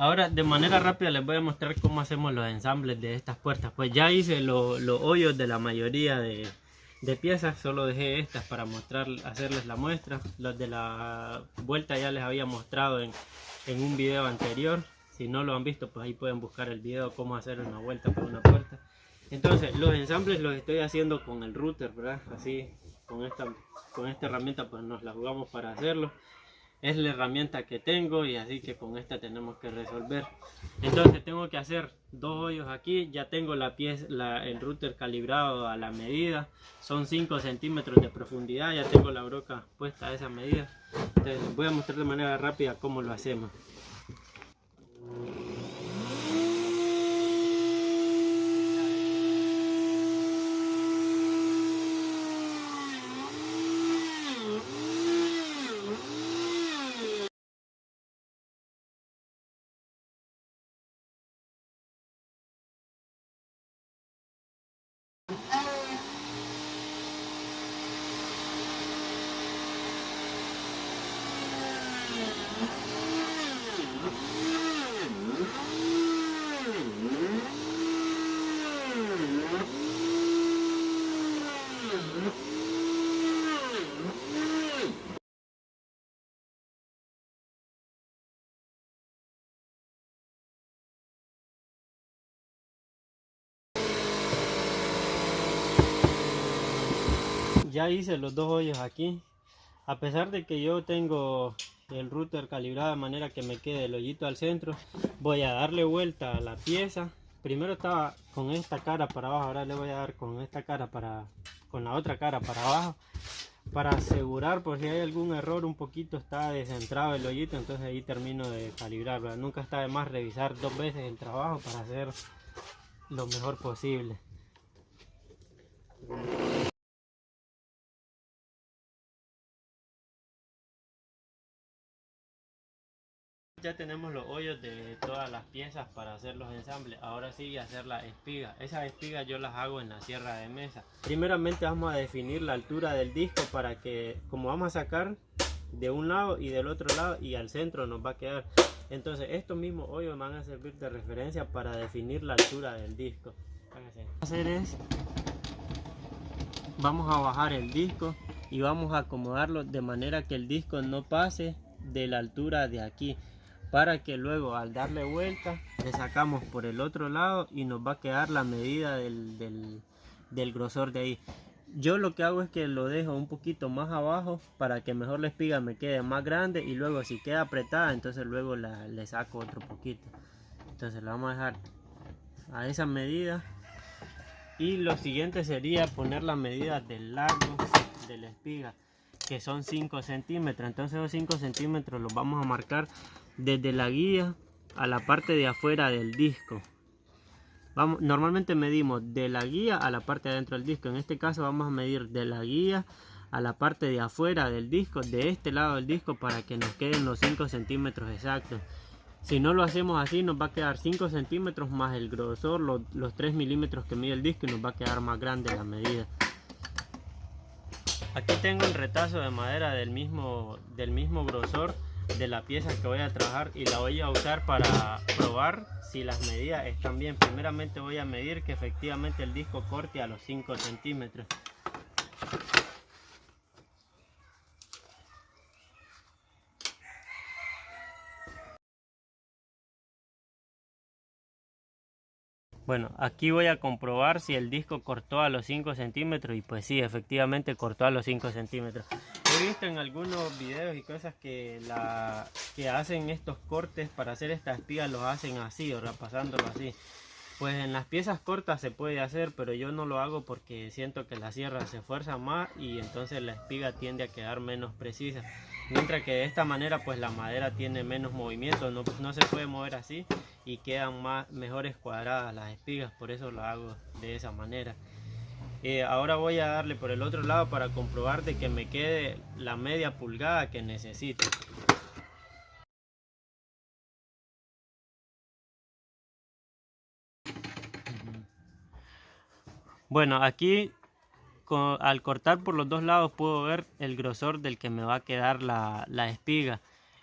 Ahora de manera rápida les voy a mostrar cómo hacemos los ensambles de estas puertas. Pues ya hice los hoyos de la mayoría de piezas, solo dejé estas para mostrar, hacerles la muestra. Los de la vuelta ya les había mostrado en un video anterior. Si no lo han visto, pues ahí pueden buscar el video cómo hacer una vuelta por una puerta. Entonces los ensambles los estoy haciendo con el router, ¿verdad? Así con esta herramienta pues nos la jugamos para hacerlo. Es la herramienta que tengo y así que con esta tenemos que resolver. Entonces tengo que hacer dos hoyos aquí. Ya tengo el router calibrado a la medida. Son 5 centímetros de profundidad. Ya tengo la broca puesta a esa medida. Entonces voy a mostrar de manera rápida cómo lo hacemos. Ya hice los dos hoyos aquí. A pesar de que yo tengo el router calibrado de manera que me quede el hoyito al centro, voy a darle vuelta a la pieza. Primero estaba con esta cara para abajo, ahora le voy a dar con esta cara con la otra cara para abajo, para asegurar por si hay algún error, un poquito está descentrado el hoyito, entonces ahí termino de calibrar, ¿verdad? Nunca está de más revisar dos veces el trabajo para hacer lo mejor posible. Ya tenemos los hoyos de todas las piezas para hacer los ensambles. Ahora sí hacer la espiga. Esas espigas yo las hago en la sierra de mesa. Primeramente vamos a definir la altura del disco para que, como vamos a sacar de un lado y del otro lado y al centro nos va a quedar. Entonces estos mismos hoyos van a servir de referencia para definir la altura del disco. Lo que vamos a hacer es, vamos a bajar el disco y vamos a acomodarlo de manera que el disco no pase de la altura de aquí, para que luego al darle vuelta le sacamos por el otro lado y nos va a quedar la medida del grosor de ahí. Yo lo que hago es que lo dejo un poquito más abajo para que mejor la espiga me quede más grande, y luego si queda apretada entonces luego le saco otro poquito. Entonces la vamos a dejar a esa medida, y lo siguiente sería poner la medida del largo de la espiga, que son 5 centímetros. Entonces los 5 centímetros los vamos a marcar desde la guía a la parte de afuera del disco. Normalmente medimos de la guía a la parte de adentro del disco. En este caso vamos a medir de la guía a la parte de afuera del disco, de este lado del disco, para que nos queden los 5 centímetros exactos. Si no lo hacemos así, nos va a quedar 5 centímetros más el grosor, los 3 milímetros que mide el disco, y nos va a quedar más grande la medida. Aquí tengo el retazo de madera del mismo grosor de la pieza que voy a trabajar, y la voy a usar para probar si las medidas están bien. Primeramente voy a medir que efectivamente el disco corte a los 5 centímetros. Bueno, aquí voy a comprobar si el disco cortó a los 5 centímetros, y pues sí, efectivamente cortó a los 5 centímetros. He visto en algunos videos y cosas que hacen estos cortes para hacer esta espiga, los hacen así, o pasándolo así. Pues en las piezas cortas se puede hacer, pero yo no lo hago porque siento que la sierra se esfuerza más y entonces la espiga tiende a quedar menos precisa. Mientras que de esta manera pues la madera tiene menos movimiento, no se puede mover así y quedan mejores cuadradas las espigas, por eso lo hago de esa manera. Ahora voy a darle por el otro lado para comprobar de que me quede la media pulgada que necesito. Bueno, aquí al cortar por los dos lados puedo ver el grosor del que me va a quedar la espiga.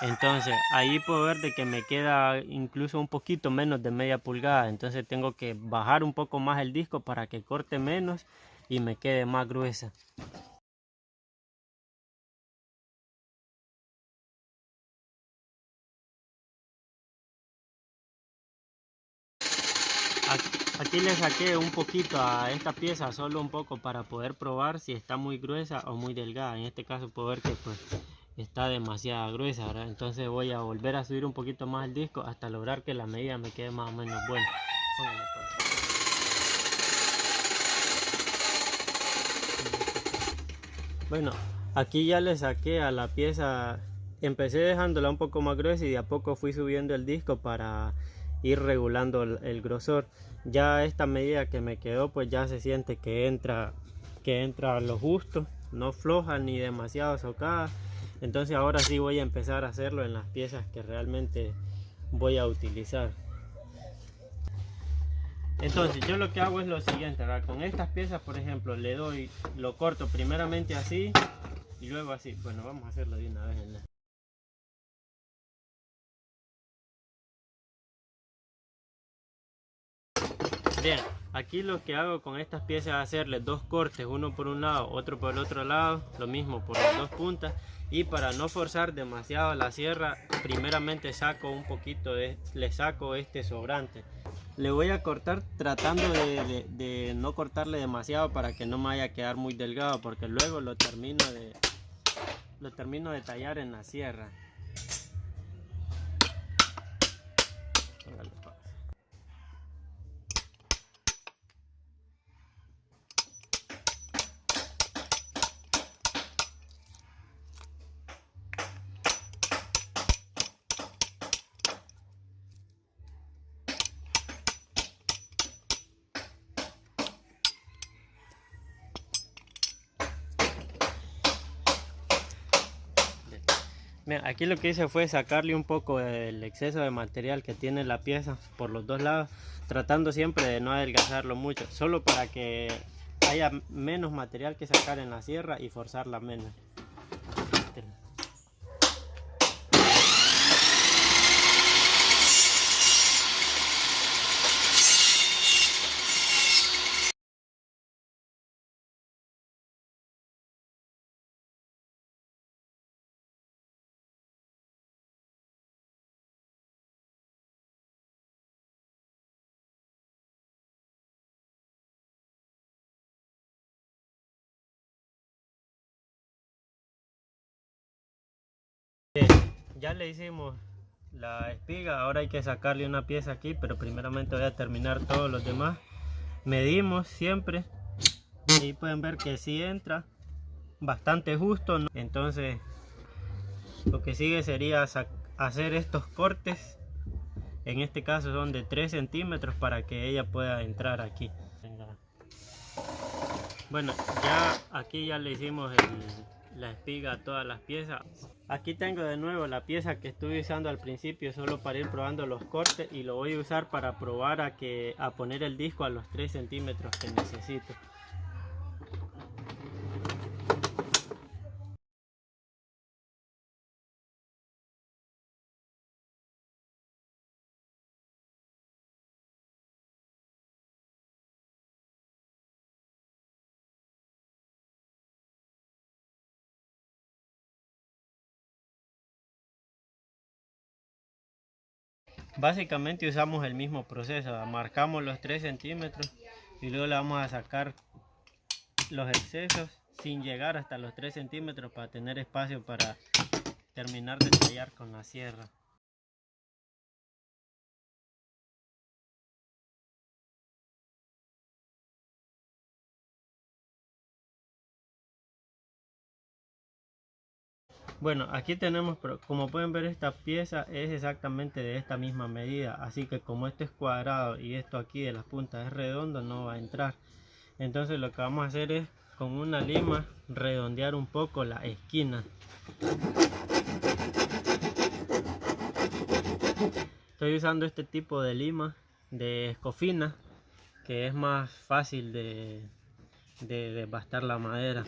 Entonces ahí puedo ver de que me queda incluso un poquito menos de media pulgada. Entonces tengo que bajar un poco más el disco para que corte menos y me quede más gruesa. Aquí le saqué un poquito a esta pieza, solo un poco para poder probar si está muy gruesa o muy delgada. En este caso puedo ver que pues está demasiado gruesa, ¿verdad? Entonces voy a volver a subir un poquito más el disco hasta lograr que la medida me quede más o menos buena. Bueno, aquí ya le saqué a la pieza, empecé dejándola un poco más gruesa y de a poco fui subiendo el disco para ir regulando el grosor. Ya esta medida que me quedó pues ya se siente que entra a lo justo, no floja ni demasiado socada. Entonces ahora sí voy a empezar a hacerlo en las piezas que realmente voy a utilizar. Entonces yo lo que hago es lo siguiente, ¿verdad? Con estas piezas por ejemplo lo corto primeramente así y luego así. Bueno, vamos a hacerlo de una vez en la... Bien, aquí lo que hago con estas piezas es hacerles dos cortes, uno por un lado, otro por el otro lado, lo mismo por las dos puntas. Y para no forzar demasiado la sierra, primeramente saco un poquito le saco este sobrante. Le voy a cortar tratando de no cortarle demasiado para que no me vaya a quedar muy delgado, porque luego lo termino de tallar en la sierra. Bien, aquí lo que hice fue sacarle un poco del exceso de material que tiene la pieza por los dos lados, tratando siempre de no adelgazarlo mucho, solo para que haya menos material que sacar en la sierra y forzarla menos. Ya le hicimos la espiga, ahora hay que sacarle una pieza aquí, pero primeramente voy a terminar todos los demás. Medimos siempre y pueden ver que sí entra bastante justo, ¿no? Entonces lo que sigue sería hacer estos cortes, en este caso son de 3 centímetros para que ella pueda entrar aquí. Bueno, ya aquí ya le hicimos la espiga a todas las piezas. Aquí tengo de nuevo la pieza que estuve usando al principio solo para ir probando los cortes, y lo voy a usar para probar a poner el disco a los 3 centímetros que necesito. Básicamente usamos el mismo proceso, marcamos los 3 centímetros y luego le vamos a sacar los excesos sin llegar hasta los 3 centímetros para tener espacio para terminar de tallar con la sierra. Bueno, aquí tenemos, como pueden ver, esta pieza es exactamente de esta misma medida, así que como esto es cuadrado y esto aquí de las puntas es redondo, no va a entrar. Entonces lo que vamos a hacer es con una lima redondear un poco la esquina. Estoy usando este tipo de lima de escofina, que es más fácil de desbastar la madera.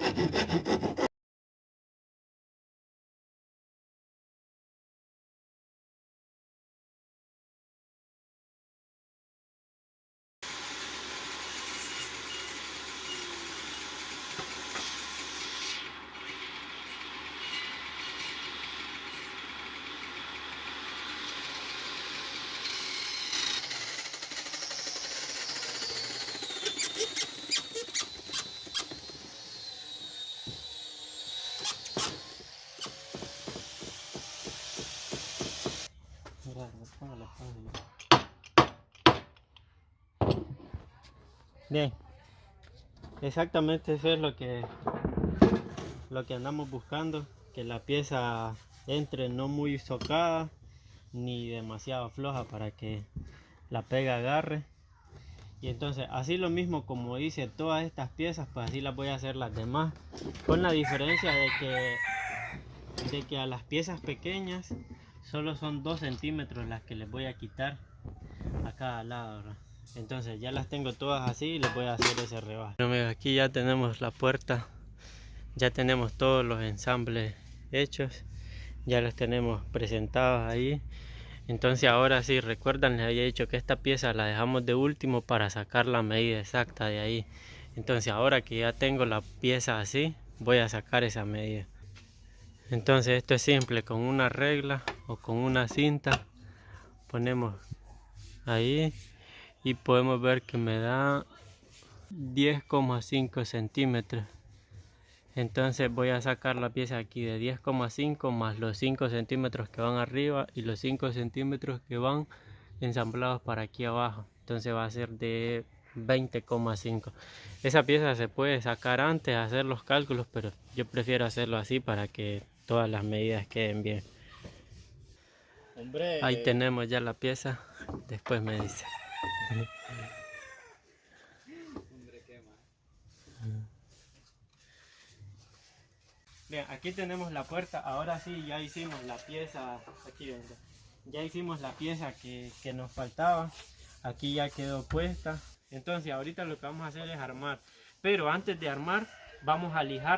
Bien, exactamente eso es lo que andamos buscando, que la pieza entre no muy socada ni demasiado floja para que la pega agarre. Y entonces así lo mismo como hice todas estas piezas, pues así las voy a hacer las demás, con la diferencia de que a las piezas pequeñas solo son 2 centímetros las que les voy a quitar a cada lado, ¿verdad? Entonces ya las tengo todas así y les voy a hacer ese rebaje. Bueno, aquí ya tenemos la puerta, ya tenemos todos los ensambles hechos, ya los tenemos presentados ahí. Entonces ahora sí, recuerdan, les había dicho que esta pieza la dejamos de último para sacar la medida exacta de ahí. Entonces ahora que ya tengo la pieza así, voy a sacar esa medida. Entonces esto es simple, con una regla o con una cinta ponemos ahí y podemos ver que me da 10,5 centímetros. Entonces voy a sacar la pieza aquí de 10,5 más los 5 centímetros que van arriba y los 5 centímetros que van ensamblados para aquí abajo. Entonces va a ser de 20,5. Esa pieza se puede sacar antes de hacer los cálculos, pero yo prefiero hacerlo así para que todas las medidas queden bien. Hombre. Ahí tenemos ya la pieza, después me dice. Bien, aquí tenemos la puerta. Ahora sí, ya hicimos la pieza. Aquí venga. Ya hicimos la pieza que nos faltaba. Aquí ya quedó puesta. Entonces ahorita lo que vamos a hacer es armar. Pero antes de armar, vamos a lijar